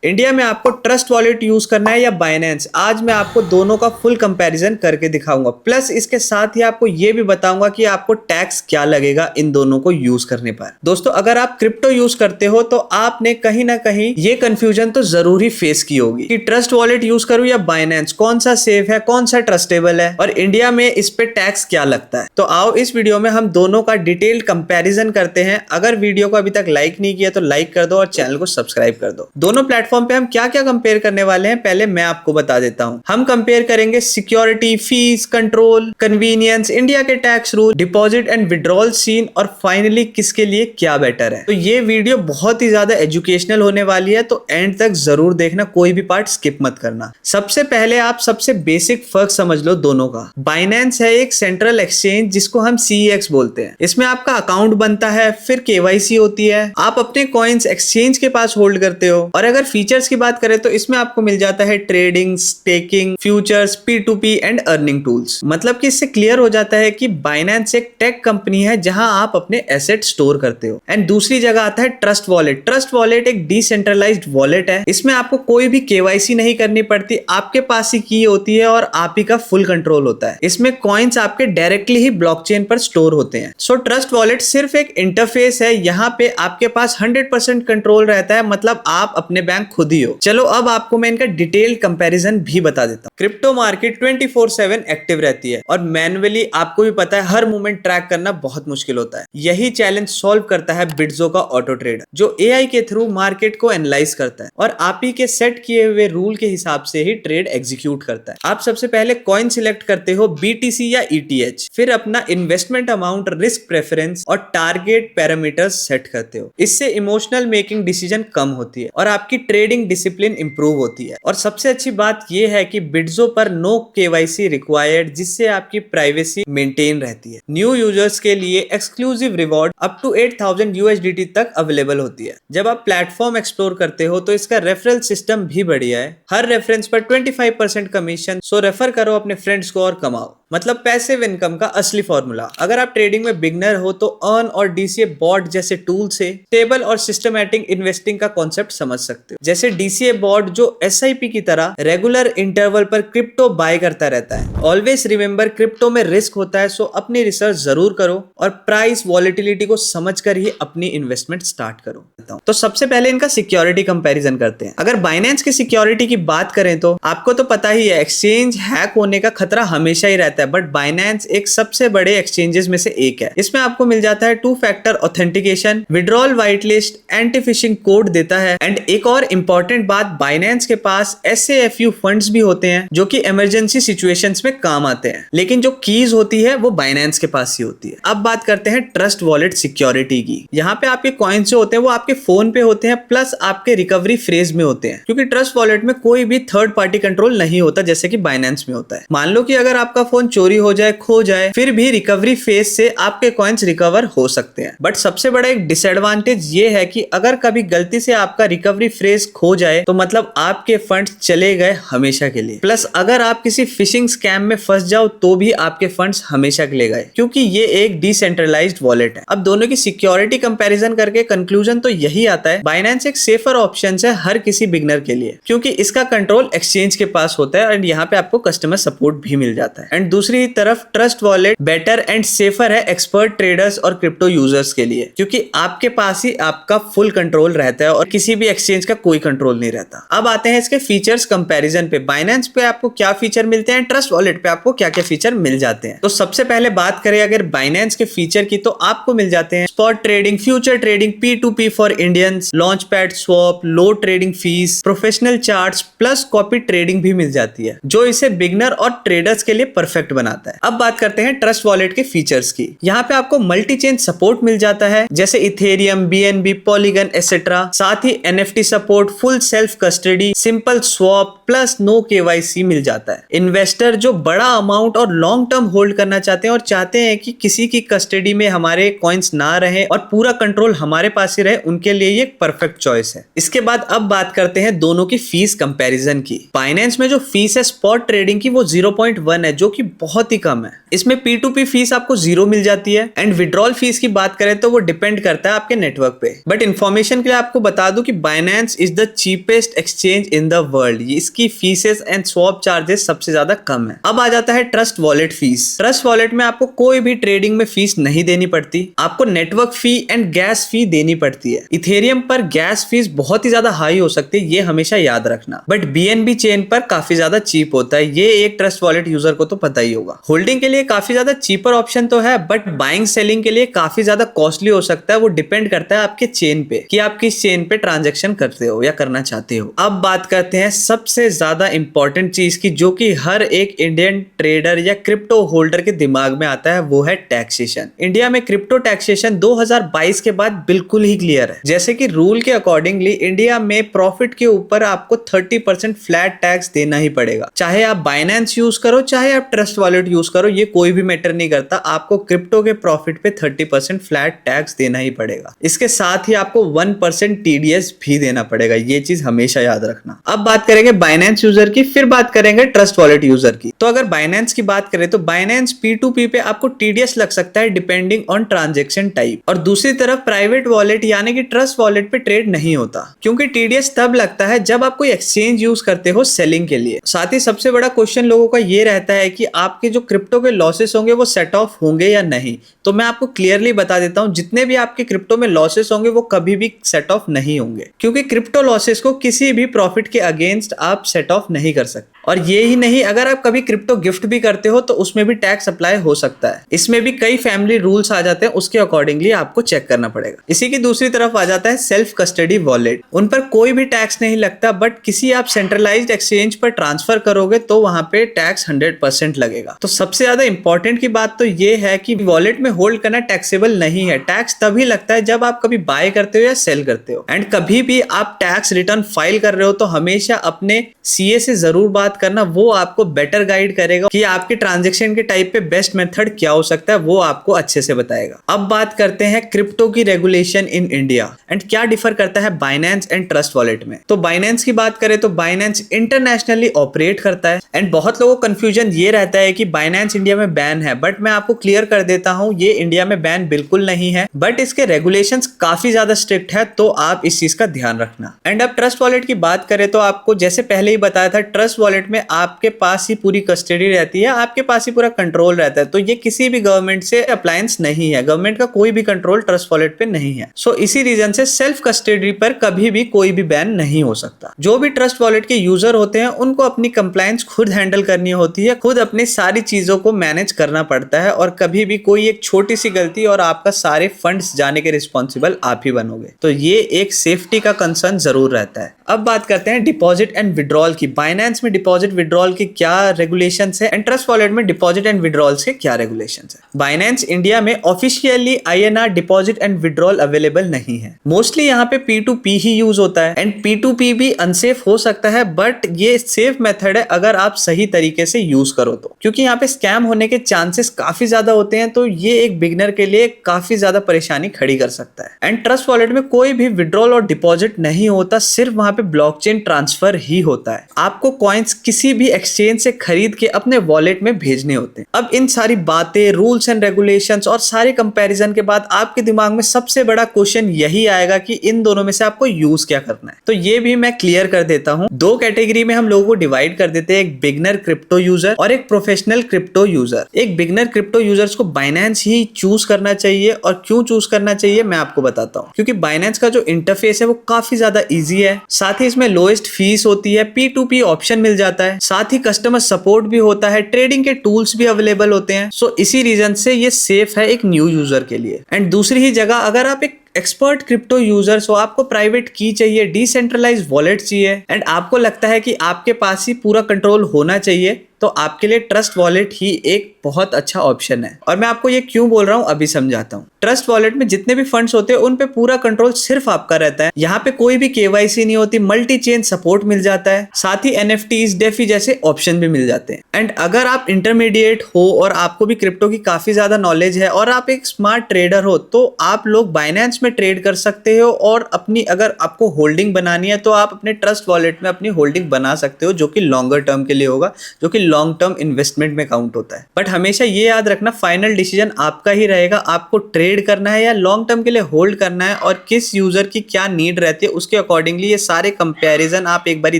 India में आपको trust wallet use करना है या बाइनेंस, आज मैं आपको दोनों का फुल कंपैरिजन करके दिखाऊंगा। प्लस इसके साथ ही आपको ये भी बताऊंगा कि आपको टैक्स क्या लगेगा इन दोनों को यूज करने पर। दोस्तों, अगर आप क्रिप्टो यूज करते हो तो आपने कहीं ना कहीं ये कंफ्यूजन तो जरूर ही फेस की होगी कि ट्रस्ट वॉलेट यूज करूं या बाइनेंस, कौन सा सेफ है, कौन सा ट्रस्टेबल है और इंडिया में इस पे टैक्स क्या लगता है। तो आओ इस वीडियो में हम दोनों का डिटेल्ड कंपैरिजन करते हैं। अगर वीडियो को अभी तक लाइक नहीं किया तो लाइक कर दो और चैनल को सब्सक्राइब कर दो। दोनों प्लेटफॉर्म पे हम क्या क्या कंपेयर करने वाले हैं पहले मैं आपको बता देता हूं। हम कंपेयर करेंगे security, fees, control, convenience, India के tax rule, deposit and withdrawal scene और फाइनली किसके लिए क्या बेटर है। तो ये वीडियो बहुत ही ज्यादा एजुकेशनल होने वाली है, तो एंड तक जरूर देखना, कोई भी पार्ट स्किप मत करना। सबसे पहले आप सबसे बेसिक फर्क समझ लो दोनों का। बाइनेंस है एक सेंट्रल एक्सचेंज जिसको हम CEX बोलते हैं। इसमें आपका अकाउंट बनता है, फिर KYC होती है, आप अपने कॉइन्स एक्सचेंज के पास होल्ड करते हो। और अगर फीचर्स की बात करें तो इसमें आपको मिल जाता है trading, staking, futures, P2P and earning tools. मतलब कि इससे क्लियर हो जाता है कि बाइनेंस एक टेक कंपनी है जहां आप अपने एसेट स्टोर करते हो। एंड दूसरी जगह आता है ट्रस्ट वॉलेट। ट्रस्ट वॉलेट एक डिसेंट्रलाइज्ड वॉलेट है। इसमें आपको कोई भी KYC नहीं करनी पड़ती, आपके पास ही की होती है और आप ही का फुल कंट्रोल होता है। इसमें कॉइन्स आपके डायरेक्टली ही ब्लॉकचेन पर स्टोर होते हैं। सो ट्रस्ट वॉलेट सिर्फ एक इंटरफेस है, यहाँ पे आपके पास 100% कंट्रोल रहता है, मतलब आप अपने बैंक खुद ही हो। चलो अब आपको मैं इनका डिटेल्ड कंपैरिजन भी बता देता हूँ। क्रिप्टो मार्केट 24/7 एक्टिव रहती है और मैन्युअली आपको भी पता है हर मूवमेंट ट्रैक करना बहुत मुश्किल होता है। यही चैलेंज सॉल्व करता है बिट्जो का ऑटो ट्रेडर, जो AI के थ्रू मार्केट को एनालाइज करता है और आप ही के सेट किए हुए रूल के हिसाब से ही ट्रेड एग्जीक्यूट करता है। आप सबसे पहले कॉइन सिलेक्ट करते हो, BTC या ETH, फिर अपना इन्वेस्टमेंट अमाउंट, रिस्क प्रेफरेंस और टारगेट पैरामीटर्स सेट करते हो। इससे इमोशनल मेकिंग डिसीजन कम होती है और आपकी ट्रेडिंग डिसिप्लिन इंप्रूव होती है। और सबसे अच्छी बात यह है कि बिट्जो पर नो KYC रिक्वायर्ड, जिससे आपकी प्राइवेसी मेंटेन रहती है। न्यू यूजर्स के लिए exclusive reward up to 8,000 USDT तक अवेलेबल होती है। जब आप प्लेटफॉर्म एक्सप्लोर करते हो तो इसका रेफरल सिस्टम भी बढ़िया है। हर रेफरेंस पर 25% कमीशन, सो रेफर करो अपने फ्रेंड्स को और कमाओ। मतलब पैसिव इनकम का असली फॉर्मूला। अगर आप ट्रेडिंग में बिगनर हो तो अर्न और DCA बॉट जैसे टूल से स्टेबल और सिस्टमैटिक इन्वेस्टिंग का कॉन्सेप्ट समझ सकते हो। जैसे DCA बॉट जो SIP की तरह रेगुलर इंटरवल पर क्रिप्टो बाय करता रहता है। ऑलवेज रिमेंबर, क्रिप्टो में रिस्क होता है, सो अपनी रिसर्च जरूर करो और प्राइस वॉलेटिलिटी को समझकर ही अपनी इन्वेस्टमेंट स्टार्ट करो। तो सबसे पहले इनका सिक्योरिटी कंपैरिजन करते हैं। अगर बाइनेंस की सिक्योरिटी की बात करें तो आपको तो पता ही है, एक्सचेंज हैक होने का खतरा हमेशा ही रहता है, बट बाइनेंस एक सबसे बड़े एक्सचेंजेस में से एक है। इसमें आपको मिल जाता है 2 factor authentication, withdrawal white list, anti fishing code देता है। एंड एक और इंपॉर्टेंट बात, बाइनेंस के पास SAFU फंड्स भी होते हैं जो कि इमरजेंसी सिचुएशंस में काम आते हैं, लेकिन जो कीज होती है वो बाइनेंस के पास ही होती है। अब बात करते हैं ट्रस्ट वॉलेट सिक्योरिटी की। यहाँ पे आपके कॉइन्स जो होते हैं वो आपके फोन पे होते हैं, प्लस आपके रिकवरी फ्रेज में होते हैं, क्योंकि ट्रस्ट वॉलेट में कोई भी थर्ड पार्टी कंट्रोल नहीं होता जैसे कि बाइनेंस में होता है। मान लो कि अगर आपका फोन चोरी हो जाए, खो जाए, फिर भी रिकवरी फेज से आपके कॉइन्स रिकवर हो सकते हैं। बट सबसे बड़ा एक डिसएडवांटेज ये है कि अगर कभी गलती से आपका रिकवरी फ्रेज खो जाए तो मतलब आपके फंड्स चले गए हमेशा के लिए। प्लस अगर आप किसी फिशिंग स्कैम में फंस जाओ तो भी आपके फंड्स हमेशा के लिए गए, क्योंकि ये एक डिसेंट्रलाइज्ड वॉलेट है। अब दोनों की सिक्योरिटी कंपैरिजन करके कंक्लूजन तो यही आता है, बाइनेंस एक सेफर ऑप्शन है हर किसी बिगनर के लिए, क्योंकि इसका कंट्रोल एक्सचेंज के पास होता है एंड यहाँ पे आपको कस्टमर सपोर्ट भी मिल जाता है। एंड दूसरी तरफ trust wallet better and safer है एक्सपर्ट ट्रेडर्स और क्रिप्टो यूजर्स के लिए, क्योंकि आपके पास ही आपका फुल कंट्रोल रहता है और किसी भी एक्सचेंज का कोई कंट्रोल नहीं रहता। अब आते हैं इसके फीचर्स कंपैरिजन पे। बाइनेंस पे आपको क्या फीचर मिलते हैं, ट्रस्ट वॉलेट पे आपको क्या क्या फीचर मिल जाते हैं। तो सबसे पहले बात करें अगर बाइनेंस के फीचर की, तो आपको मिल जाते हैं spot trading, future trading, P2P for Indians, launch pad swap, low trading fees, professional charts, plus copy trading भी मिल जाती है, जो इसे बिगनर और ट्रेडर्स के लिए परफेक्ट बनाता है। अब बात करते हैं ट्रस्ट वॉलेट के फीचर्स की। यहाँ पे आपको मल्टी चेन सपोर्ट मिल जाता है, जैसे इथेरियम, BNB, पॉलीगन एसेट्रा। साथ ही NFT support, full self custody, simple swap, plus no KYC मिल जाता है। इन्वेस्टर जो बड़ा अमाउंट और लॉन्ग टर्म होल्ड करना चाहते हैं और चाहते हैं कि किसी की कस्टडी में हमारे कॉइन्स ना रहे और पूरा कंट्रोल हमारे पास ही रहे, उनके लिए ये परफेक्ट चॉइस है। इसके बाद अब बात करते हैं दोनों की फीस कंपैरिजन की। बाइनेंस में जो फीस है स्पॉट ट्रेडिंग की वो 0.1 है, जो कि बहुत ही कम है। इसमें P2P फीस आपको 0 मिल जाती है एंड विड्रॉल फीस की बात करें तो वो डिपेंड करता है आपके नेटवर्क पे। बट इन्फॉर्मेशन के लिए आपको बता दूं कि Binance is the cheapest exchange in the world. इसकी फीसेस एंड स्वैप चार्जेस सबसे ज्यादा कम है। अब आ जाता है trust wallet fees. Trust wallet में आपको कोई भी ट्रेडिंग में फीस नहीं देनी पड़ती, आपको नेटवर्क फी एंड गैस फी देनी पड़ती है। इथेरियम पर गैस फीस बहुत ही ज्यादा हाई हो सकती है, ये हमेशा याद रखना। बट BNB चेन पर काफी ज्यादा चीप होता है, ये एक ट्रस्ट वॉलेट यूजर को तो पता ही होगा। होल्डिंग के लिए काफी ज्यादा चीपर ऑप्शन तो है, बट बाइंग सेलिंग के लिए काफी ज्यादा कॉस्टली हो सकता है। वो डिपेंड करता है आपके चेन पे कि आप किस चेन पे ट्रांजेक्शन करते हो या करना चाहते हो। अब बात करते हैं सबसे ज्यादा इंपॉर्टेंट चीज की, जो कि हर एक इंडियन ट्रेडर या क्रिप्टो होल्डर के दिमाग में आता है, वो है टैक्सेशन। इंडिया में क्रिप्टो टैक्सेशन 2022 के बाद बिल्कुल ही क्लियर है। जैसे कि रूल के अकॉर्डिंगली इंडिया में प्रॉफिट के ऊपर आपको 30% फ्लैट टैक्स देना ही पड़ेगा। चाहे आप बाइनेंस यूज करो, चाहे आप ट्रस्ट वॉलेट यूज करो, ये कोई भी मैटर नहीं करता, आपको क्रिप्टो के प्रॉफिट पे 30% फ्लैट टैक्स देना ही पड़ेगा। इसके साथ ही आपको 1% TDS भी देना पड़ेगा, ये चीज हमेशा याद रखना। अब बात करेंगे बाइनेंस यूजर की, फिर बात करेंगे ट्रस्ट वॉलेट यूजर की। तो अगर बाइनेंस की बात करें तो बाइनेंस P2P पे आपको TDS लग सकता है डिपेंडिंग ऑन ट्रांजेक्शन टाइप, और दूसरी तरफ प्राइवेट वॉलेट यानी कि ट्रस्ट वॉलेट पे ट्रेड नहीं होता, क्योंकि TDS तब लगता है जब आप कोई एक्सचेंज यूज करते हो सेलिंग के लिए। साथ ही सबसे बड़ा क्वेश्चन लोगों का ये रहता है कि आपके जो क्रिप्टो के लॉसेस होंगे वो सेट ऑफ होंगे या नहीं। तो मैं आपको क्लियरली बता देता हूं, जितने भी आपके क्रिप्टो में लॉसेस होंगे वो कभी भी सेट ऑफ नहीं होंगे, क्योंकि क्रिप्टो लॉसेस को किसी भी प्रॉफिट के अगेंस्ट आप सेट ऑफ नहीं कर सकते। और ये ही नहीं, अगर आप कभी क्रिप्टो गिफ्ट भी करते हो तो उसमें भी टैक्स अप्लाई हो सकता है। इसमें भी कई फैमिली रूल्स आ जाते हैं, उसके अकॉर्डिंगली आपको चेक करना पड़ेगा। इसी की दूसरी तरफ आ जाता है सेल्फ कस्टडी वॉलेट। उन पर कोई भी टैक्स नहीं लगता, बट किसी आप सेंट्रलाइज्ड एक्सचेंज पर ट्रांसफर करोगे तो वहां पे टैक्स 100% लगेगा। तो सबसे ज्यादा इंपॉर्टेंट की बात तो ये है कि वॉलेट में होल्ड करना टैक्सेबल नहीं है। टैक्स तभी लगता है जब आप कभी बाय करते हो या सेल करते हो। एंड कभी भी आप टैक्स रिटर्न फाइल कर रहे हो तो हमेशा अपने CA से जरूर बात करना, वो आपको बेटर गाइड करेगा कि आपके ट्रांजैक्शन के टाइप पे बेस्ट मेथड क्या हो सकता है, वो आपको अच्छे से बताएगा। अब बात करते हैं क्रिप्टो की रेगुलेशन इन इंडिया एंड क्या डिफर करता है बाइनेंस एंड ट्रस्ट वॉलेट में। तो बाइनेंस की बात करें तो बाइनेंस इंटरनेशनली ऑपरेट करता है एंड बहुत लोगों को कंफ्यूजन ये रहता है कि बाइनेंस इंडिया में बैन है, बट मैं आपको क्लियर कर देता हूं, ये इंडिया में बैन बिल्कुल नहीं है, बट इसके रेगुलेशंस काफी ज्यादा स्ट्रिक्ट है, तो आप इस चीज का ध्यान रखना। एंड अब ट्रस्ट वॉलेट की बात करें तो आपको जैसे पहले ही बताया था, ट्रस्ट वॉलेट में आपके पास ही पूरी कस्टडी रहती है, आपके पास ही पूरा कंट्रोल रहता है। तो ये किसी भी गवर्नमेंट से अप्लायंस नहीं है, गवर्नमेंट का कोई भी कंट्रोल ट्रस्ट वॉलेट पे नहीं है। सो इसी रीजन से सेल्फ कस्टडी पर कभी भी कोई भी बैन नहीं हो सकता। जो भी ट्रस्ट वॉलेट के यूजर होते हैं उनको अपनी कंप्लायंस खुद हैंडल करनी होती है, खुद अपनी सारी चीजों को मैनेज करना पड़ता है, और कभी भी कोई एक छोटी सी गलती और आपका सारे फंड्स जाने के रिस्पॉन्सिबल आप ही बनोगे। तो ये एक सेफ्टी का कंसर्न जरूर रहता है। अब बात करते हैं डिपॉजिट एंड विड्रॉल की। बाइनेंस में डिपॉजिट विड्रॉल की क्या रेगुलेशंस है एंड ट्रस्ट वॉलेट में डिपॉजिट एंड विड्रॉल्स के क्या रेगुलेशंस है। बाइनेंस इंडिया में officially INR deposit and withdrawal available नहीं है। मोस्टली यहाँ पे P2P ही यूज होता है एंड P2P भी अनसेफ हो सकता है, बट ये सेफ मेथड है अगर आप सही तरीके से यूज करो तो, क्योंकि यहाँ पे स्कैम होने के चांसेस काफी ज्यादा होते हैं। तो ये एक बिगिनर के लिए काफी ज्यादा परेशानी खड़ी कर सकता है। एंड ट्रस्ट वॉलेट में कोई भी विड्रॉल और डिपॉजिट नहीं होता, सिर्फ वहां पे ब्लॉकचेन ट्रांसफर ही होता है। आपको कॉइन्स किसी भी एक्सचेंज से खरीद के अपने वॉलेट में भेजने होते हैं। अब इन सारी बातें, रूल्स एंड रेगुलेशंस और सारे कंपैरिजन के बाद आपके दिमाग में सबसे बड़ा क्वेश्चन यही आएगा कि इन दोनों में से आपको यूज क्या करना है। तो ये भी मैं क्लियर कर देता हूं। दो कैटेगरी में हम लोगों को डिवाइड कर देते हैं, एक बिगनर क्रिप्टो यूजर और एक प्रोफेशनल क्रिप्टो यूजर। एक बिगनर क्रिप्टो यूजर्स को बाइनेंस ही चूज करना चाहिए, और क्यों चूज करना चाहिए मैं आपको बताता हूं। क्योंकि बाइनेंस का जो इंटरफेस है वो काफी ज्यादा इजी है, साथ ही इसमें लोएस्ट फीस होती है, P2P ऑप्शन मिल जाता है, साथ ही कस्टमर सपोर्ट भी होता है, ट्रेडिंग के टूल्स भी अवेलेबल होते हैं। सो इसी रीजन से ये सेफ है एक न्यू यूजर के लिए। एंड दूसरी ही जगह अगर आप एक एक्सपर्ट क्रिप्टो यूजर्स हो, आपको प्राइवेट की चाहिए, डिसेंट्रलाइज वॉलेट चाहिए एंड आपको लगता है कि आपके पास ही पूरा कंट्रोल होना चाहिए, तो आपके लिए ट्रस्ट वॉलेट ही एक बहुत अच्छा ऑप्शन है। और मैं आपको ये क्यों बोल रहा हूँ अभी समझाता हूँ। ट्रस्ट वॉलेट में जितने भी फंड्स होते हैं उन पे पूरा कंट्रोल सिर्फ आपका रहता है। यहाँ पे कोई भी KYC नहीं होती, मल्टी चेन सपोर्ट मिल जाता है, साथ ही NFTs, डेफी जैसे ऑप्शन भी मिल जाते हैं। एंड अगर आप इंटरमीडिएट हो और आपको भी क्रिप्टो की काफी ज्यादा नॉलेज है और आप एक स्मार्ट ट्रेडर हो, तो आप लोग बाइनेंस में ट्रेड कर सकते हो, और अपनी अगर आपको होल्डिंग बनानी है तो आप अपने ट्रस्ट वॉलेट में अपनी होल्डिंग बना सकते हो, जो कि लॉन्गर टर्म के लिए होगा, जो कि लॉन्ग टर्म इन्वेस्टमेंट में काउंट होता है। बट हमेशा ये याद रखना, फाइनल डिसीजन आपका ही रहेगा, आपको ट्रेड करना है या लॉन्ग टर्म के लिए होल्ड करना है, और किस यूजर की क्या नीड रहती है उसके अकॉर्डिंगली ये सारे कंपैरिजन आप एक बारी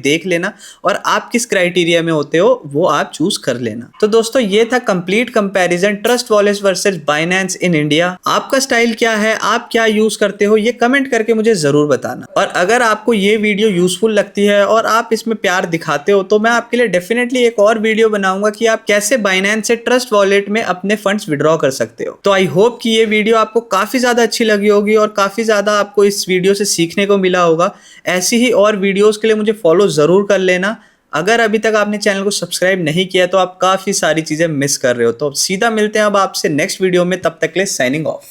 देख लेना, और आप किस क्राइटेरिया में होते हो वो आप चूज कर लेना। तो दोस्तों ये था complete comparison trust wallet versus Binance in India. आपका स्टाइल क्या है, आप क्या यूज करते हो, ये कमेंट करके मुझे जरूर बताना। और अगर आपको ये वीडियो यूजफुल लगती है और आप इसमें प्यार दिखाते हो तो मैं आपके लिए डेफिनेटली एक और वीडियो बनाऊंगा कि आप कैसे बाइनेंस से ट्रस्ट वॉलेट में अपने फंड्स विड्रॉ कर सकते हो। तो आई होप कि ये वीडियो आपको काफी ज्यादा अच्छी लगी होगी और काफी ज्यादा आपको इस वीडियो से सीखने को मिला होगा। ऐसी ही और वीडियोस के लिए मुझे फॉलो जरूर कर लेना। अगर अभी तक आपने चैनल को सब्सक्राइब नहीं किया तो आप काफी सारी चीजें मिस कर रहे हो। तो सीधा मिलते हैं अब आपसे नेक्स्ट वीडियो में, तब तक के लिए साइनिंग ऑफ।